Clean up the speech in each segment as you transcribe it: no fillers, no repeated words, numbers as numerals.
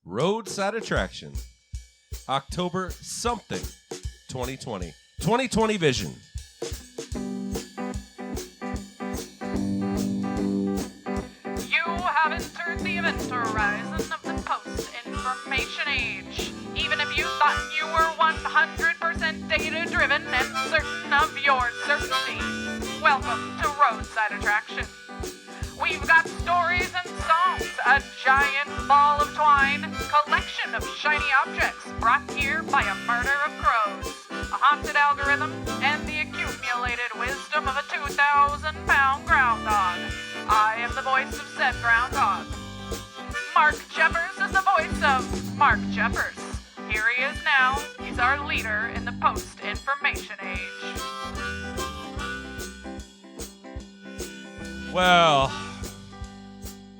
Roadside Attraction, October something, 2020. 2020 vision. You have entered the event horizon of the post-information age. Even if you thought you were 100% data-driven and certain of your certainty, welcome to Roadside Attraction. We've got stories and songs, a giant ball of twine, collection of shiny objects brought here by a murder of crows, a haunted algorithm, and the accumulated wisdom of a 2,000-pound groundhog. I am the voice of said groundhog. Mark Jeffers is the voice of Mark Jeffers. Here he is now. He's our leader in the post-information age. Well,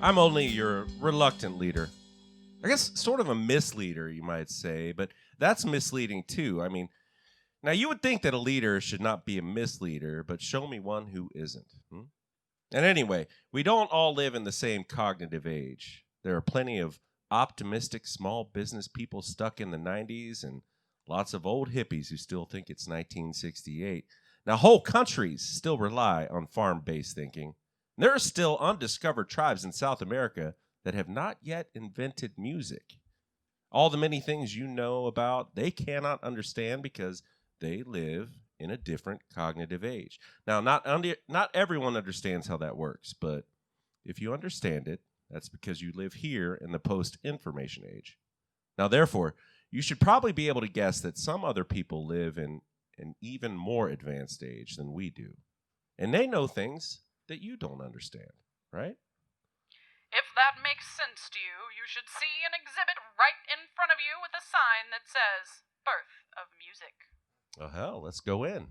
I'm only your reluctant leader. I guess sort of a misleader, you might say, but that's misleading too. I mean, now you would think that a leader should not be a misleader, but show me one who isn't. And anyway, we don't all live in the same cognitive age. There are plenty of optimistic small business people stuck in the 90s and lots of old hippies who still think it's 1968. Now, whole countries still rely on farm-based thinking. There are still undiscovered tribes in South America that have not yet invented music. All the many things you know about, they cannot understand because they live in a different cognitive age. Now, not everyone understands how that works, but if you understand it, that's because you live here in the post-information age. Now, therefore, you should probably be able to guess that some other people live in an even more advanced age than we do. And they know things that you don't understand, right? If that makes sense to you, you should see an exhibit right in front of you with a sign that says, Birth of Music. Oh, hell, let's go in.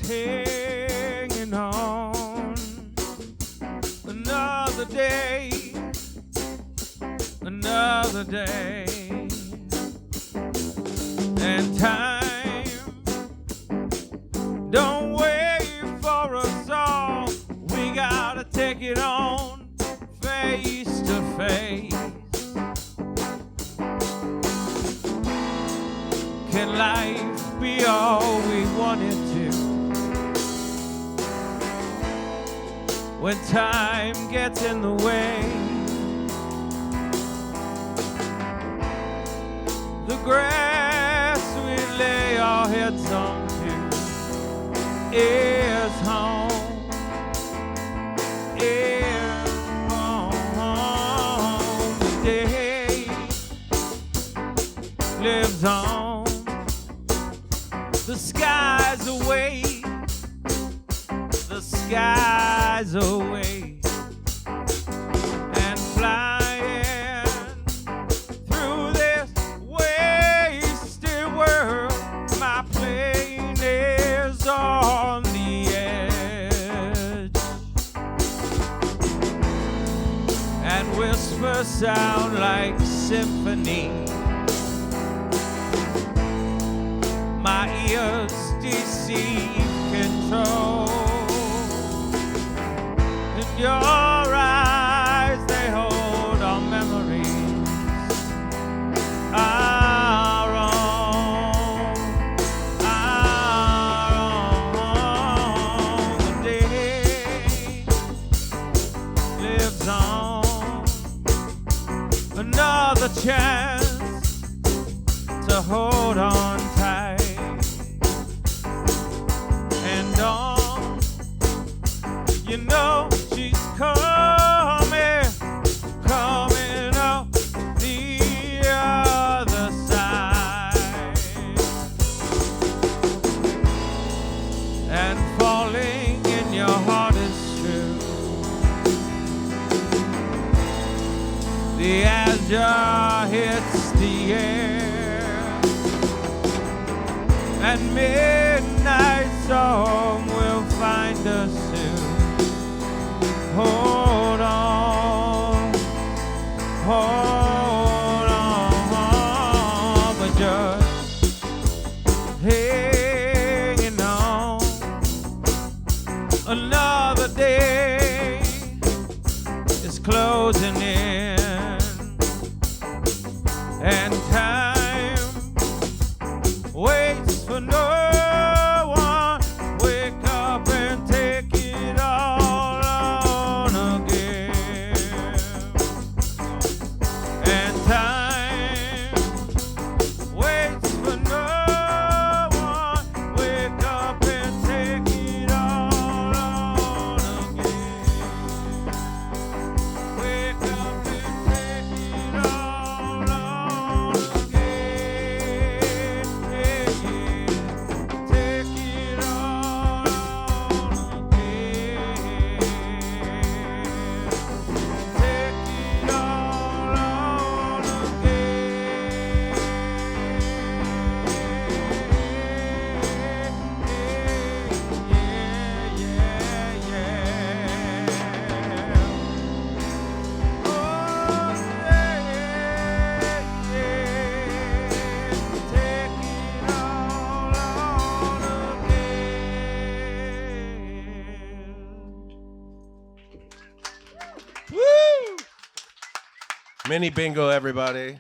Hanging on another day, and time don't wait for us all. We gotta take it on face to face. Can life be all we want it to? When time gets in the way, the grass we lay our heads onto is home, is home. The day lives on, the skies away, the skies away, and flying through this wasted world. My plane is on the edge, and whispers sound like symphony. My ears deceive control. Your eyes, they hold our memories, our own. The day lives on, another chance to hold on tight and on, you know. She's coming up the other side, and falling in your heart is true. The azure hits the air, and midnight song will find us soon. Hold on, hold on, but just hanging on. Another day is closing in, and time waits for no one. Wake up and take it all on again. And time waits for no one. Wake up and take it all on again. Wake up and take it all on again. Take it all on again. Take it all on Woo! Mini Bingo, everybody. I'd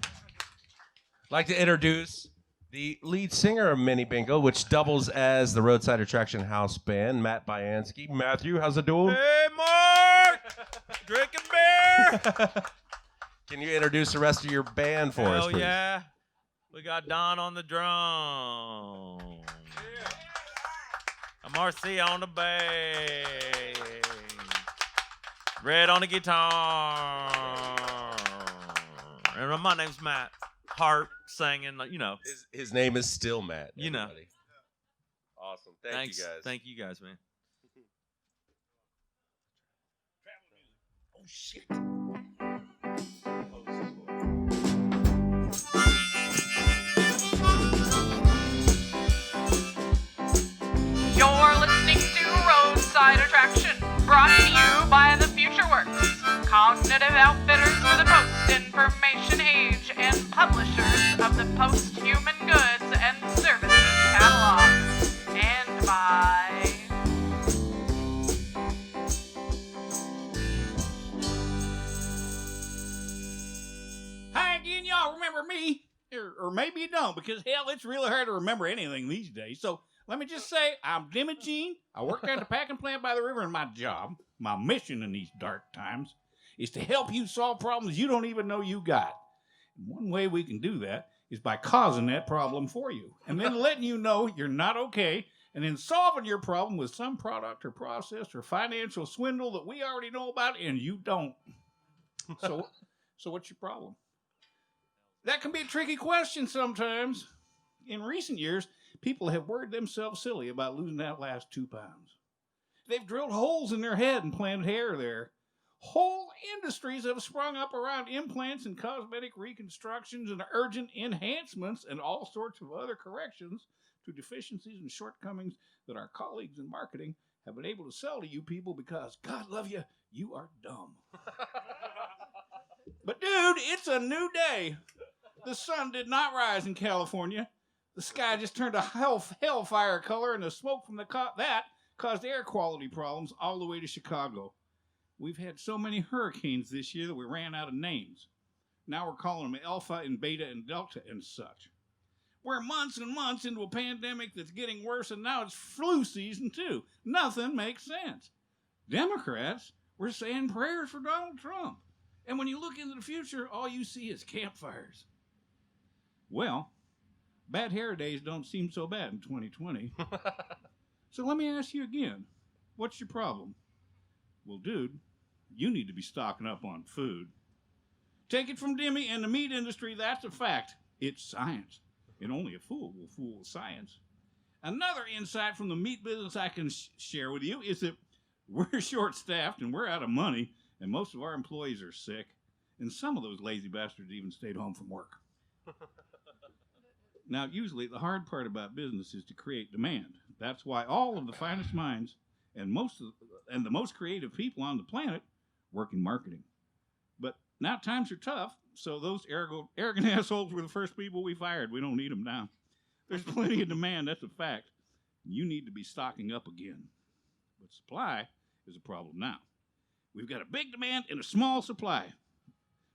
like to introduce the lead singer of Mini Bingo, which doubles as the Roadside Attraction House Band, Matt Byansky. Matthew, how's it doing? Hey, Mark! Drinking beer! Can you introduce the rest of your band for us, Hell please? yeah. We got Don on the drums. Marcy on the bass. Red on the guitar. And my name's Matt. Harp, singing, you know. His name is still Matt. You know. everybody. Awesome. Thanks, you guys. Thank you guys, man. Oh, shit. You're listening to Roadside Attraction, brought to you by the Future Works, cognitive outfitters for the post-information age and publishers of the post-human goods and services catalog. And by... Hi again, y'all remember me? Or maybe you don't, because hell, it's really hard to remember anything these days. So let me just say, I'm Dimogene. I work at the packing plant by the river, and my job, my mission in these dark times, is to help you solve problems you don't even know you got. And one way we can do that is by causing that problem for you, and then letting you know you're not okay, and then solving your problem with some product or process or financial swindle that we already know about and you don't. So what's your problem? That can be a tricky question sometimes. In recent years, people have worried themselves silly about losing that last 2 pounds. They've drilled holes in their head and planted hair there. Whole industries have sprung up around implants and cosmetic reconstructions and urgent enhancements and all sorts of other corrections to deficiencies and shortcomings that our colleagues in marketing have been able to sell to you people because, God love you, you are dumb. But dude, it's a new day. The sun did not rise in California. The sky just turned a hellfire color, and the smoke from that caused air quality problems all the way to Chicago. We've had so many hurricanes this year that we ran out of names. Now we're calling them Alpha and Beta and Delta and such. We're months and months into a pandemic that's getting worse, and now it's flu season too. Nothing makes sense. Democrats were saying prayers for Donald Trump. And when you look into the future, all you see is campfires. Well, bad hair days don't seem so bad in 2020. So let me ask you again, what's your problem? Well, dude, you need to be stocking up on food. Take it from Dimmy and the meat industry, that's a fact. It's science. And only a fool will fool science. Another insight from the meat business I can share with you is that we're short-staffed and we're out of money, and most of our employees are sick. And some of those lazy bastards even stayed home from work. Now, usually the hard part about business is to create demand. That's why all of the finest minds and the most creative people on the planet work in marketing. But now times are tough, so those arrogant assholes were the first people we fired. We don't need them now. There's plenty of demand, that's a fact. You need to be stocking up again. But supply is a problem now. We've got a big demand and a small supply.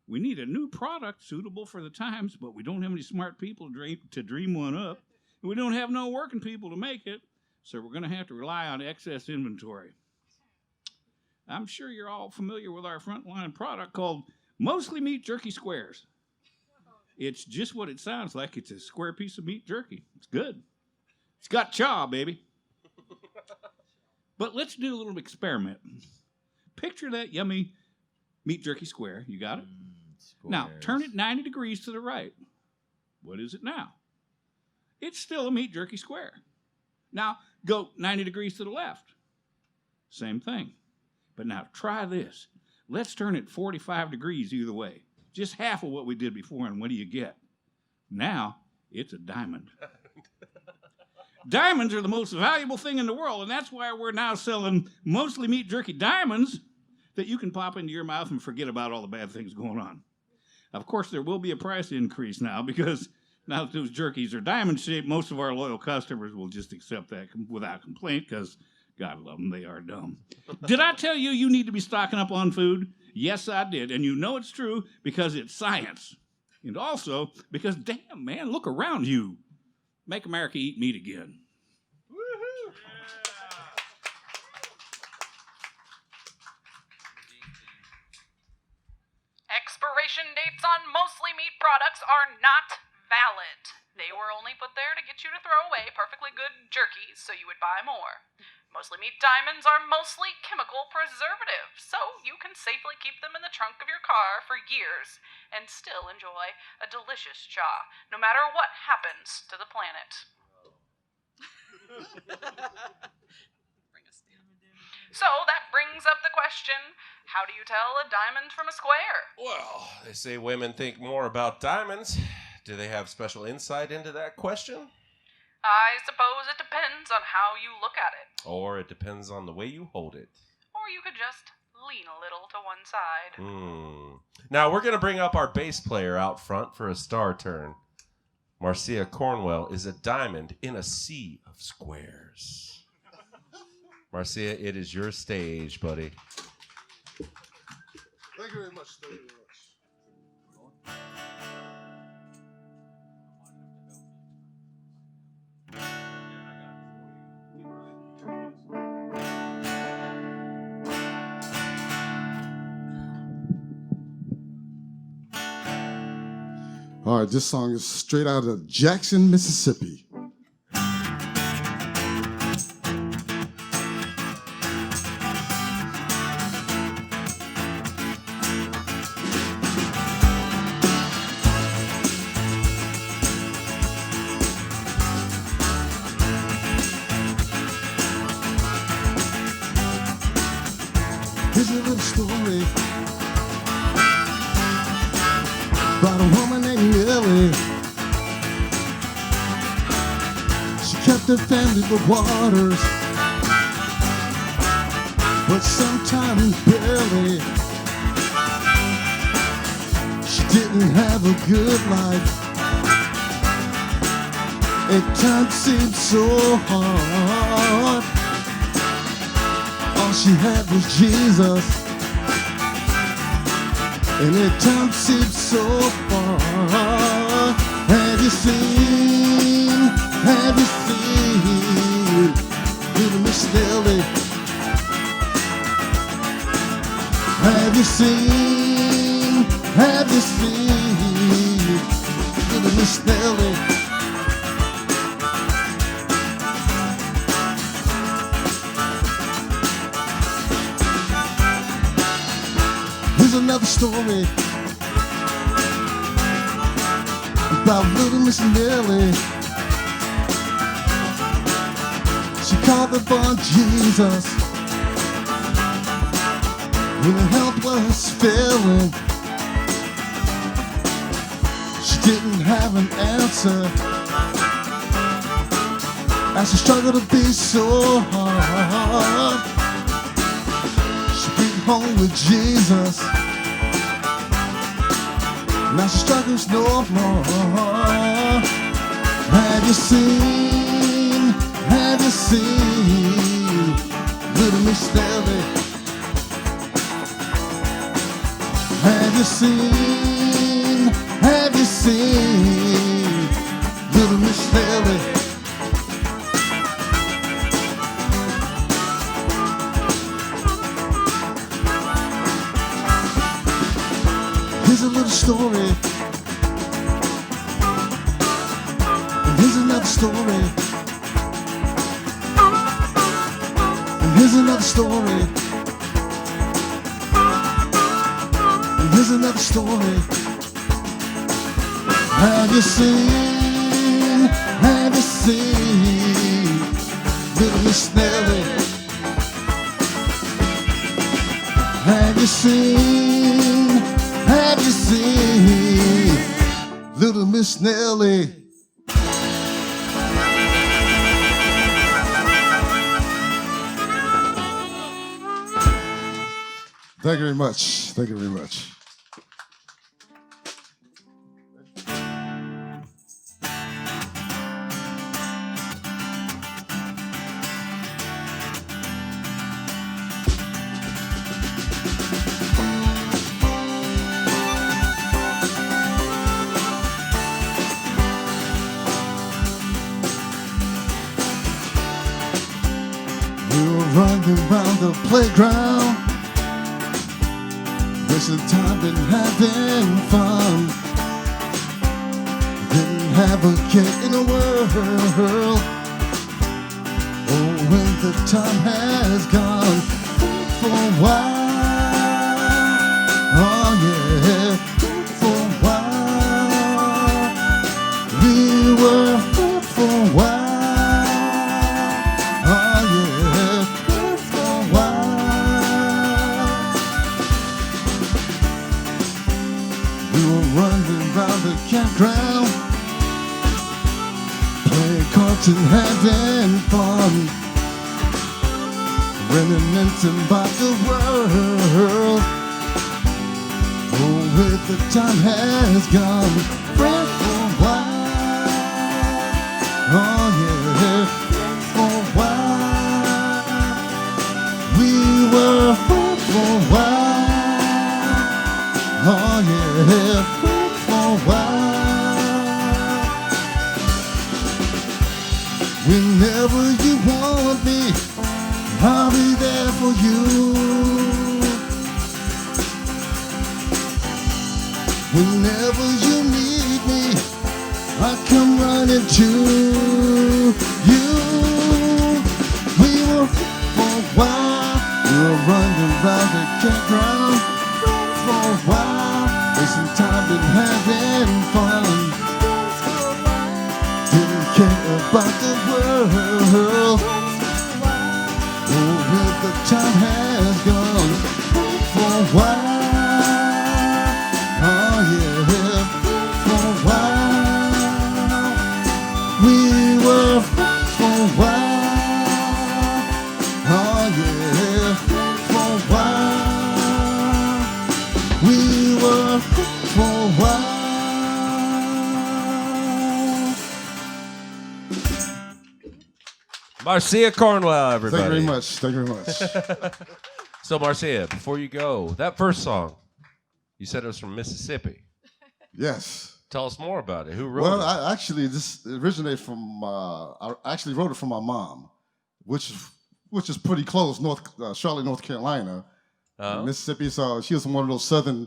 We need a new product suitable for the times, but we don't have any smart people to dream one up. And we don't have no working people to make it, so we're going to have to rely on excess inventory. I'm sure you're all familiar with our frontline product called Mostly Meat Jerky Squares. It's just what it sounds like. It's a square piece of meat jerky. It's good. It's got chaw, baby. But let's do a little experiment. Picture that yummy meat jerky square. You got it? Now, turn it 90 degrees to the right. What is it now? It's still a meat jerky square. Now, go 90 degrees to the left. Same thing. But now, try this. Let's turn it 45 degrees either way. Just half of what we did before, and what do you get? Now, it's a diamond. Diamonds are the most valuable thing in the world, and that's why we're now selling Mostly Meat Jerky diamonds that you can pop into your mouth and forget about all the bad things going on. Of course, there will be a price increase now, because now that those jerkies are diamond-shaped, most of our loyal customers will just accept that without complaint, because, God love them, they are dumb. Did I tell you you need to be stocking up on food? Yes, I did, and you know it's true because it's science. And also because, damn, man, look around you. Make America eat meat again. Woohoo! Expiration dates on Mostly Meat products are not valid. They were only put there to get you to throw away perfectly good jerky so you would buy more. Mostly Meat diamonds are mostly chemical preservatives, so you can safely keep them in the trunk of your car for years and still enjoy a delicious chaw, no matter what happens to the planet. So that brings up the question, how do you tell a diamond from a square? Well, they say women think more about diamonds. Do they have special insight into that question? I suppose it depends on how you look at it. Or it depends on the way you hold it. Or you could just lean a little to one side. Now, we're going to bring up our bass player out front for a star turn. Marcia Cornwell is a diamond in a sea of squares. Marcia, it is your stage, buddy. Thank you very much. Thank you very much. All right, this song is straight out of Jackson, Mississippi. Here's a little story about a woman named Millie. She kept her family with waters, but sometimes barely. She didn't have a good life. At times seemed so hard. All she had was Jesus, and at times seemed so far. Have you seen little Miss Nellie? Have you seen little Miss Nellie? Here's another story about little Miss Nellie. She called upon Jesus with a helpless feeling. She didn't have an answer as she struggled to be so hard. She went home with Jesus. Now she struggles no more. Have you seen little Miss Nellie? Have you seen little Miss Nellie? Here's a little story. And here's another story. And here's another story. And here's another story. Have you seen little Miss Nellie? Have you seen little Miss Nellie? Thank you very much. Thank you very much. Running around the playground, wasting time and having fun. Didn't have a care in the world. Oh, when the time has gone for a while. Oh yeah, for a while. We were for a while. Campground, playing cards and having fun, reminiscing about the world. Oh, where the time has gone, friend for a while. Oh yeah, for a while. We were friends for a while. Oh yeah, for a while. Whenever you want me, I'll be there for you. Whenever you need me, I come running to you. We were for a while, we were running around the campground for a while, wasting time and having fun. Care about the world. Oh, where the time has gone for a while. Oh yeah, for a while. We were for a while. Oh yeah, for a while. We were for a while. Marcia Cornwell, everybody. Thank you very much. Thank you very much. So, Marcia, before you go, that first song, you said it was from Mississippi. Yes. Tell us more about it. Who wrote Well, it? this originated from. I actually wrote it for my mom, which is pretty close, Charlotte, North Carolina, Mississippi. So she was one of those southern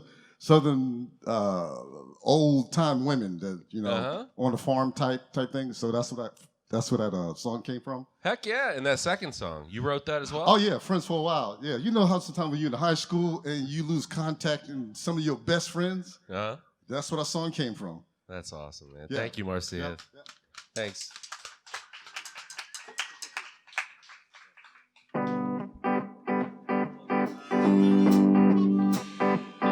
old time women that on the farm type thing. So that's what that song came from. Heck yeah! And that second song, you wrote that as well? Oh yeah, Friends for a While. Yeah, you know how sometimes when you're in high school and you lose contact in some of your best friends. That's where that song came from. That's awesome, man. Yeah. Thank you, Marcia. Yeah. Thanks.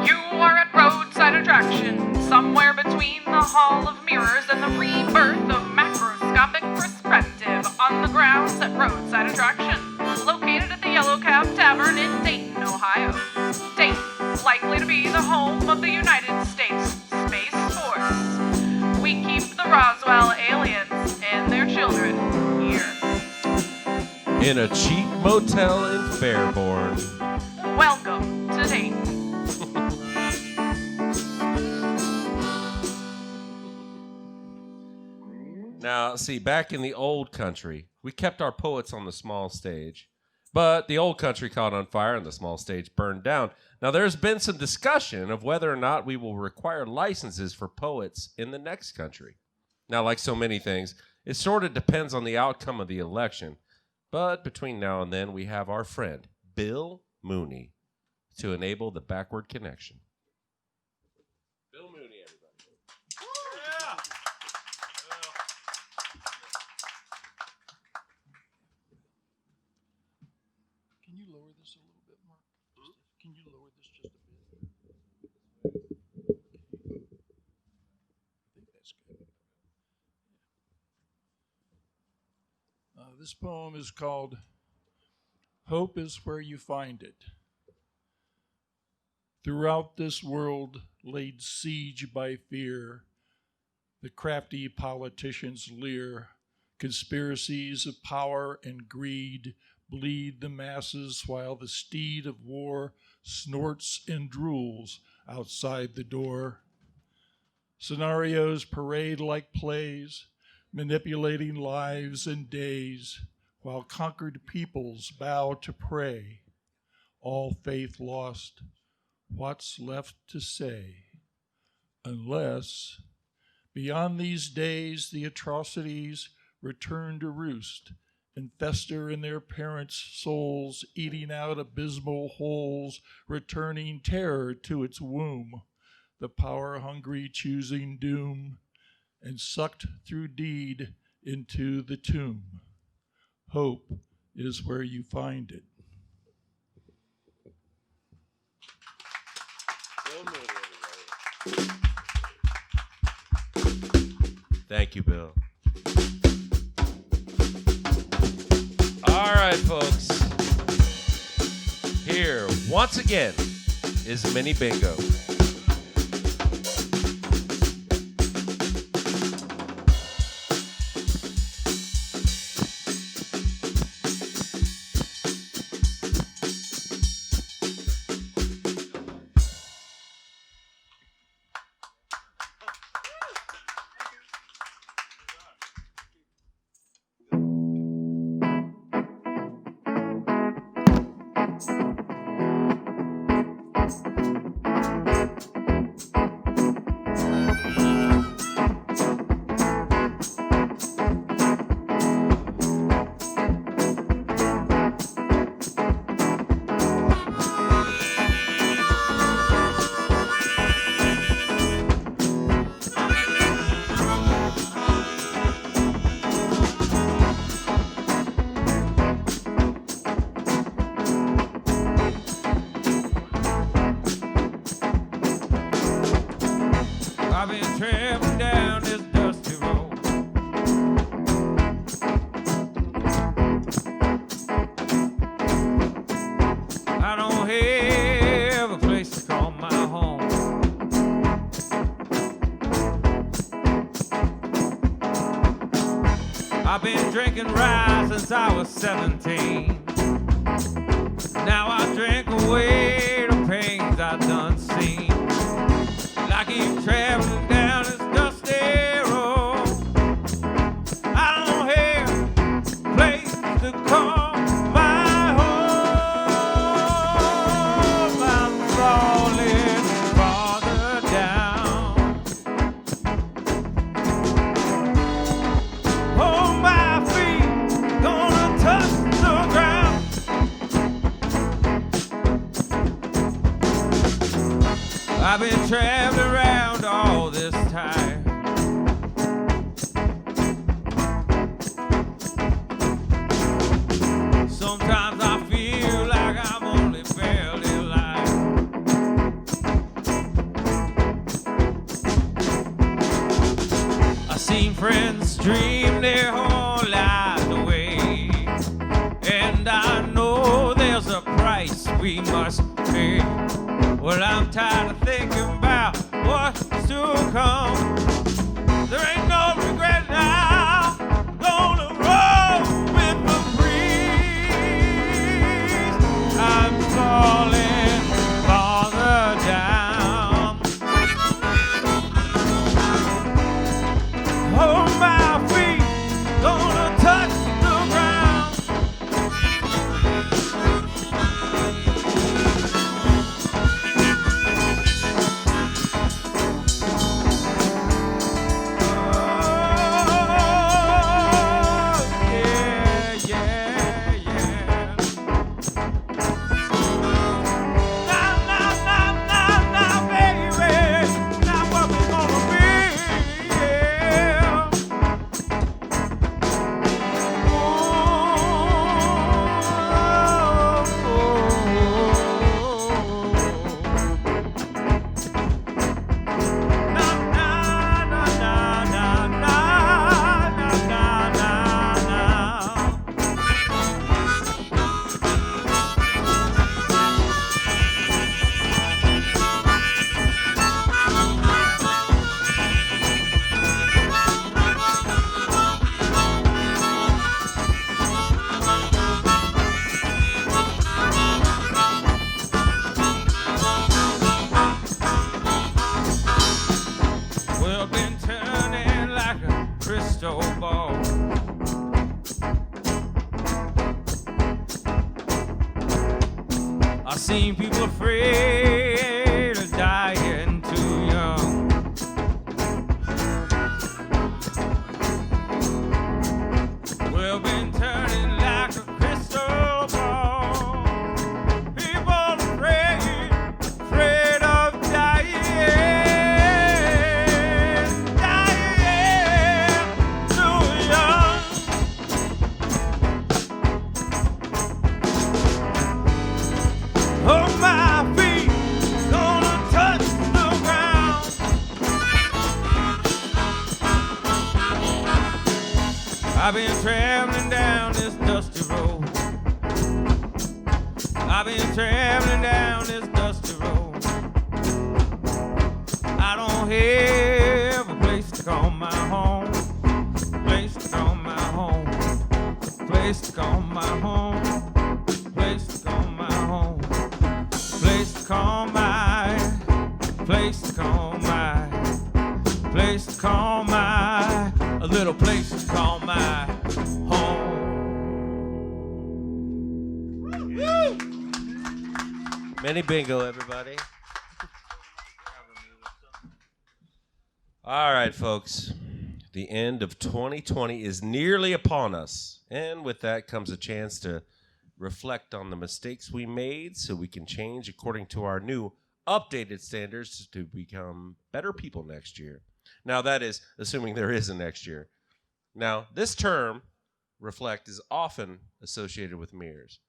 You are at Roadside Attraction, somewhere between the hall of mirrors and the rebirth of macroscopic perspective on the grounds at Roadside Attraction, located at the Yellow Cab Tavern in Dayton, Ohio. Dayton, likely to be the home of the United States Space Force. We keep the Roswell aliens and their children here. In a cheap motel in Fairborn. Welcome to Dayton. Now, see, back in the old country, we kept our poets on the small stage. But the old country caught on fire and the small stage burned down. Now, there's been some discussion of whether or not we will require licenses for poets in the next country. Now, like so many things, it sort of depends on the outcome of the election. But between now and then, we have our friend, Bill Mooney, to enable the backward connection. Bill Mooney, everybody. Yeah. Can you lower this a little bit, Mark? Can you lower this just a bit? I think that's good. This poem is called Hope is Where You Find It. Throughout this world laid siege by fear, the crafty politicians leer. Conspiracies of power and greed bleed the masses while the steed of war snorts and drools outside the door. Scenarios parade like plays, manipulating lives and days, while conquered peoples bow to pray. All faith lost, what's left to say? Unless, beyond these days, the atrocities return to roost and fester in their parents' souls, eating out abysmal holes, returning terror to its womb, the power-hungry choosing doom, and sucked through deed into the tomb. Hope is where you find it. Thank you, Bill. All right, folks. Here, once again, is Mini Bingo. I've been traveling down this dusty road. I don't have a place to call my home. I've been drinking rye since I was 17. Now I drink away the pains I done seen. I keep traveling down this dusty road. I don't have a place to call my home. I'm falling farther down. Oh, my feet gonna touch the ground. I've been traveling around all this time. Sometimes I feel like I'm only barely alive. seen friends dream their whole lives away, and I know there's a price we must pay. Well, I'm tired of thinking about what's to come. There ain't no regret now. Gonna roll with the breeze. I'm falling farther down. Hold my feet, gonna touch the ground. Well, been turning like a crystal ball. I've seen people afraid of dying too young. Well, been turning like a crystal ball. People afraid of dying. Oh, my feet gonna touch the ground. I've been traveling down this dusty road. I've been traveling down this dusty road. I don't have a place to call my home. Place to call my home. Place to call my home. Place to call my home. Place to call my, place to call my, place to call my, a little place to call my home. Mini bingo, everybody. All right, folks. The end of 2020 is nearly upon us. And with that comes a chance to reflect on the mistakes we made so we can change according to our new updated standards to become better people next year. Now, that is assuming there is a next year. Now, this term, reflect, is often associated with mirrors.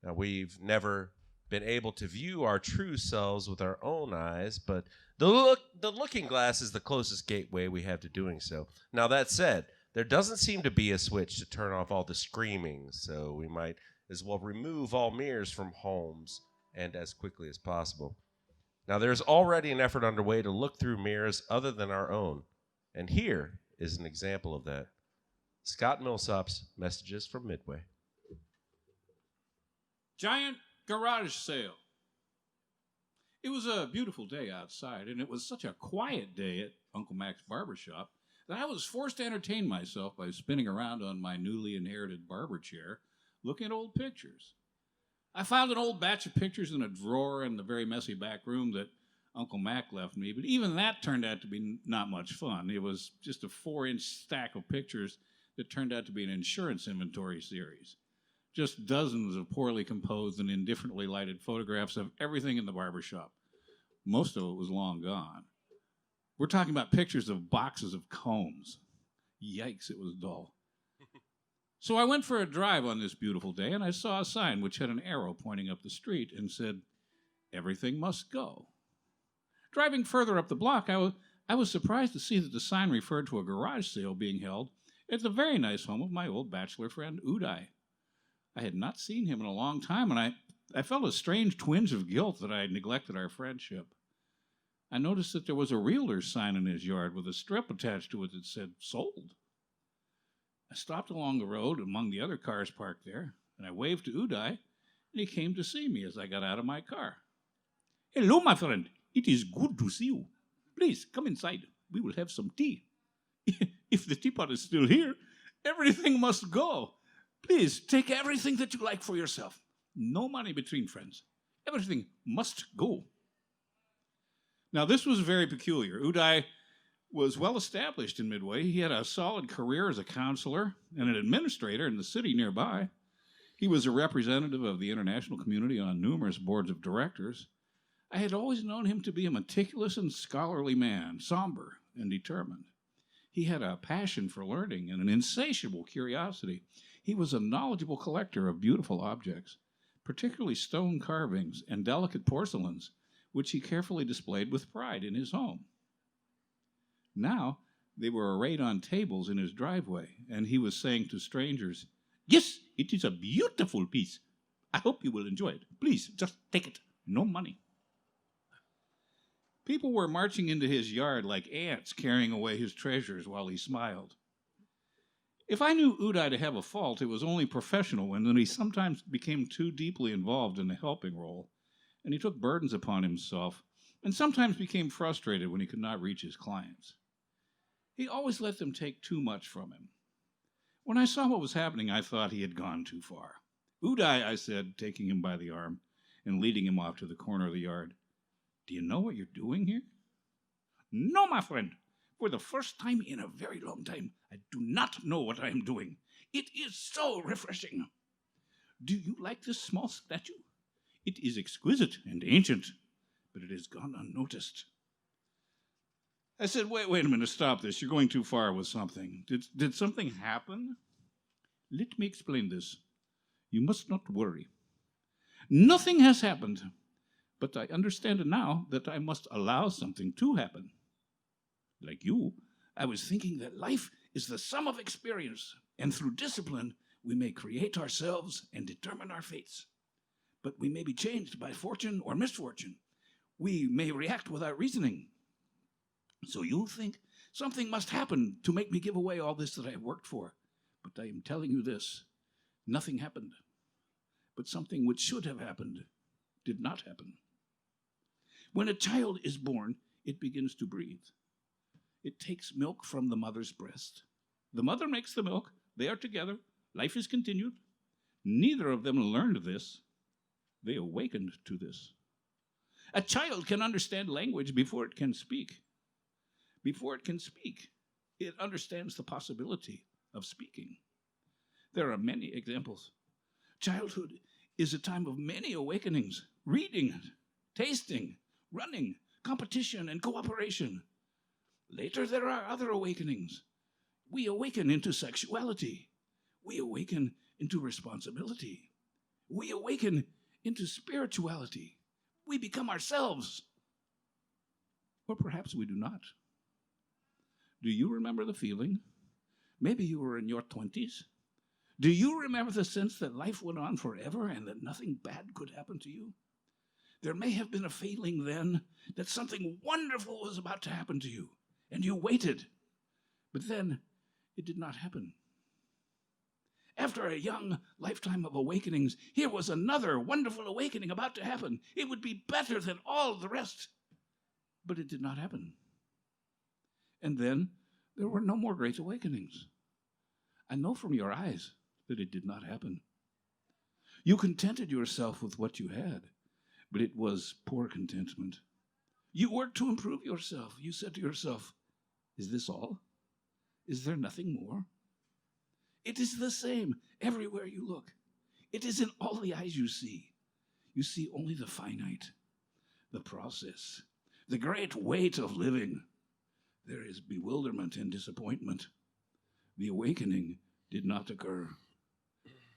Now, we've never been able to view our true selves with our own eyes, but the looking glass is the closest gateway we have to doing so. Now, that said, there doesn't seem to be a switch to turn off all the screaming, so we might as well remove all mirrors from homes and as quickly as possible. Now, there's already an effort underway to look through mirrors other than our own, and here is an example of that. Scott Millsop's messages from Midway. Giant garage sale. It was a beautiful day outside, and it was such a quiet day at Uncle Mac's barbershop that I was forced to entertain myself by spinning around on my newly inherited barber chair, looking at old pictures. I found an old batch of pictures in a drawer in the very messy back room that Uncle Mac left me, but even that turned out to be not much fun. It was just a 4-inch stack of pictures that turned out to be an insurance inventory series. Just dozens of poorly composed and indifferently lighted photographs of everything in the barbershop. Most of it was long gone. We're talking about pictures of boxes of combs. Yikes, it was dull. So I went for a drive on this beautiful day, and I saw a sign which had an arrow pointing up the street and said, "Everything must go." Driving further up the block, I I was surprised to see that the sign referred to a garage sale being held at the very nice home of my old bachelor friend Uday. I had not seen him in a long time, and I felt a strange twinge of guilt that I had neglected our friendship. I noticed that there was a realtor's sign in his yard with a strip attached to it that said, "Sold." I stopped along the road among the other cars parked there, and I waved to Uday, and he came to see me as I got out of my car. "Hello, my friend. It is good to see you. Please, come inside. We will have some tea. If the teapot is still here, everything must go. Please, take everything that you like for yourself. No money between friends. Everything must go." Now, this was very peculiar. Uday was well established in Midway. He had a solid career as a counselor and an administrator in the city nearby. He was a representative of the international community on numerous boards of directors. I had always known him to be a meticulous and scholarly man, somber and determined. He had a passion for learning and an insatiable curiosity. He was a knowledgeable collector of beautiful objects, particularly stone carvings and delicate porcelains, which he carefully displayed with pride in his home. Now, they were arrayed on tables in his driveway, and he was saying to strangers, "Yes, it is a beautiful piece. I hope you will enjoy it. Please, just take it. No money." People were marching into his yard like ants carrying away his treasures while he smiled. If I knew Uday to have a fault, it was only professional one, and he sometimes became too deeply involved in the helping role, and he took burdens upon himself, and sometimes became frustrated when he could not reach his clients. He always let them take too much from him. When I saw what was happening, I thought he had gone too far. "Uday," I said, taking him by the arm and leading him off to the corner of the yard, "do you know what you're doing here?" "No, my friend. For the first time in a very long time, I do not know what I am doing. It is so refreshing. Do you like this small statue? It is exquisite and ancient, but it has gone unnoticed." I said, wait a minute, stop this. You're going too far with something. Did something happen?" "Let me explain this. You must not worry. Nothing has happened, but I understand now that I must allow something to happen. Like you, I was thinking that life is the sum of experience, and through discipline, we may create ourselves and determine our fates. But we may be changed by fortune or misfortune. We may react without reasoning. So you think something must happen to make me give away all this that I have worked for. But I am telling you this, nothing happened. But something which should have happened did not happen. When a child is born, it begins to breathe. It takes milk from the mother's breast. The mother makes the milk. They are together. Life is continued. Neither of them learned this. They awakened to this. A child can understand language before it can speak. Before it can speak, it understands the possibility of speaking. There are many examples. Childhood is a time of many awakenings: reading, tasting, running, competition, and cooperation. Later, there are other awakenings. We awaken into sexuality. We awaken into responsibility. We awaken into spirituality. We become ourselves. Or perhaps we do not. Do you remember the feeling? Maybe you were in your 20s. Do you remember the sense that life went on forever and that nothing bad could happen to you? There may have been a feeling then that something wonderful was about to happen to you, and you waited. But then it did not happen. After a young lifetime of awakenings, here was another wonderful awakening about to happen. It would be better than all the rest. But it did not happen. And then there were no more great awakenings. I know from your eyes that it did not happen. You contented yourself with what you had, but it was poor contentment. You worked to improve yourself. You said to yourself, "Is this all? Is there nothing more?" It is the same everywhere you look. It is in all the eyes you see. You see only the finite, the process, the great weight of living. There is bewilderment and disappointment. The awakening did not occur.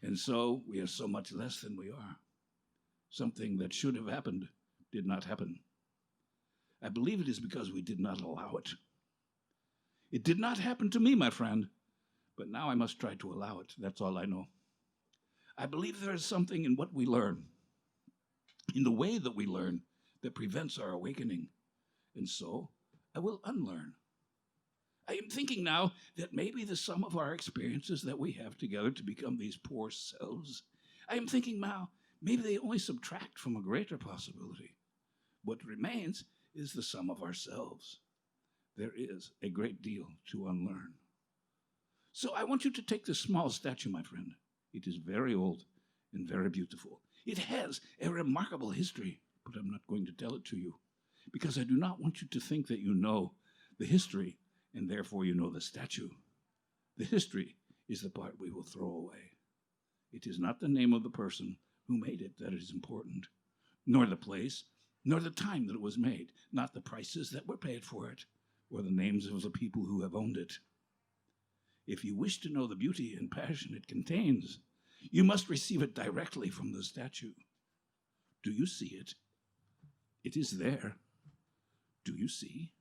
And so we are so much less than we are. Something that should have happened did not happen. I believe it is because we did not allow it. It did not happen to me, my friend, but now I must try to allow it. That's all I know. I believe there is something in what we learn, in the way that we learn, that prevents our awakening. And so I will unlearn. I am thinking now that maybe the sum of our experiences that we have together to become these poor selves, I am thinking now, maybe they only subtract from a greater possibility. What remains is the sum of ourselves. There is a great deal to unlearn. So I want you to take this small statue, my friend. It is very old and very beautiful. It has a remarkable history, but I'm not going to tell it to you because I do not want you to think that you know the history and therefore you know the statue. The history is the part we will throw away. It is not the name of the person who made it that is important, nor the place, nor the time that it was made, not the prices that were paid for it, or the names of the people who have owned it. If you wish to know the beauty and passion it contains, you must receive it directly from the statue. Do you see it? It is there. Do you see?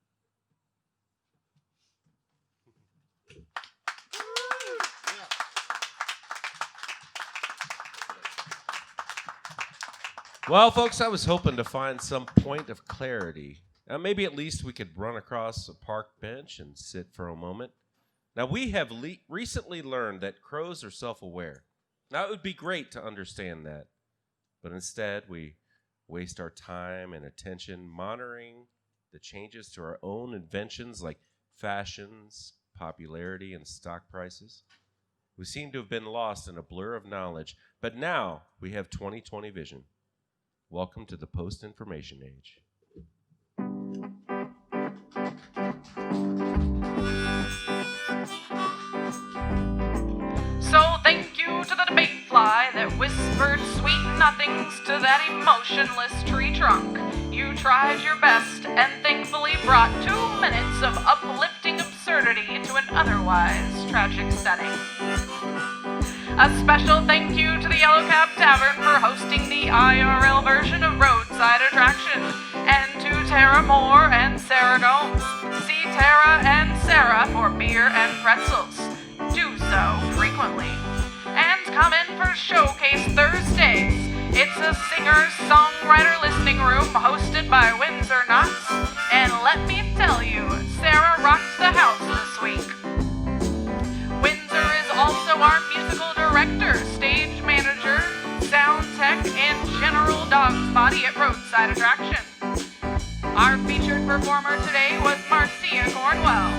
Well, folks, I was hoping to find some point of clarity. Maybe at least we could run across a park bench and sit for a moment. Now, we have recently learned that crows are self-aware. Now, it would be great to understand that, but instead we waste our time and attention monitoring the changes to our own inventions like fashions, popularity, and stock prices. We seem to have been lost in a blur of knowledge, but now we have 20/20 vision. Welcome to the post-information age. So thank you to the debate fly that whispered sweet nothings to that emotionless tree trunk. You tried your best and thankfully brought 2 minutes of uplifting absurdity to an otherwise tragic setting. A special thank you to the Yellow Cab Tavern for hosting the IRL version of Roadside Attraction, and to Tara Moore and Sarah Gomes. See Tara and Sarah for beer and pretzels. Do so frequently. And come in for Showcase Thursdays. It's a singer-songwriter listening room hosted by Windsor Knox, and let me tell you, Sarah rocked the house this week. Windsor is also our musical director, stage manager, sound tech, and general dog's body at Roadside Attraction. Our featured performer today was Marcia Cornwell.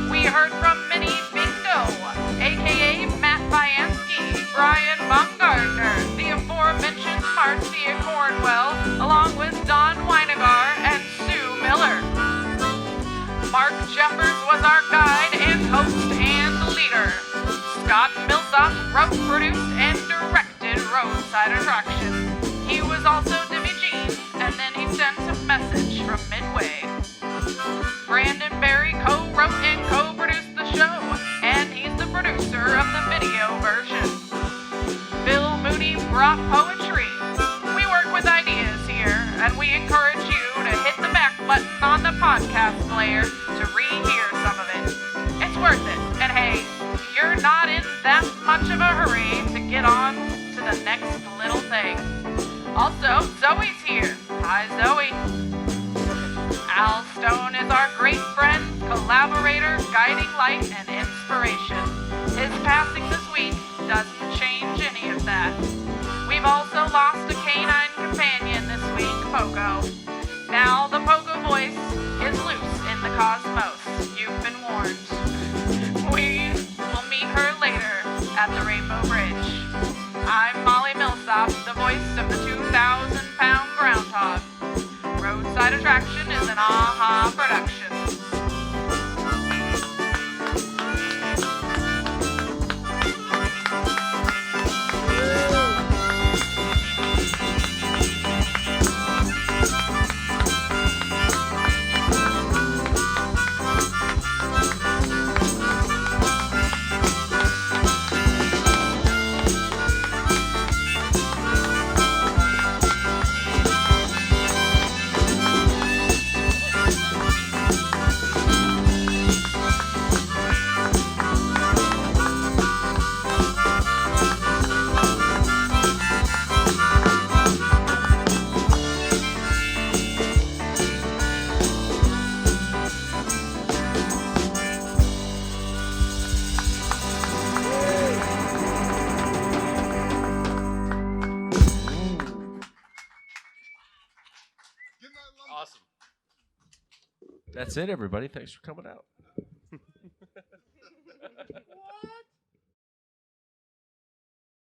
We heard from Minnie Bingo, a.k.a. Matt Viansky, Brian Baumgartner, the aforementioned Marcia Cornwell, along with Don Weinegar and Sue Miller. Mark Jeffers was our guide and host and leader. Scott Millsop wrote, produced, and directed Roadside Attraction. He was also Dimmy Jean, and then he sent a message from Midway. Brandon Berry co-wrote and co-produced the show, and he's the producer of the video version. Bill Moody brought poetry. We work with ideas here, and we encourage you to hit the back button on the podcast player to rehear some of it. It's worth it, and hey, you're not in that much of a hurry to get on to the next little thing. Also, Zoe's here. Hi, Zoe. Al Stone is our great friend, collaborator, guiding light, and inspiration. His passing this week doesn't change any of that. We've also lost a canine companion this week, Pogo. Now the Pogo voice is loose in the cosmos. You've been warned. We will meet her later at the Rainbow Bridge. I'm Molly Millsop, the voice of the 2,000-pound groundhog. Roadside Attraction is an AHA production. That's it, everybody. Thanks for coming out.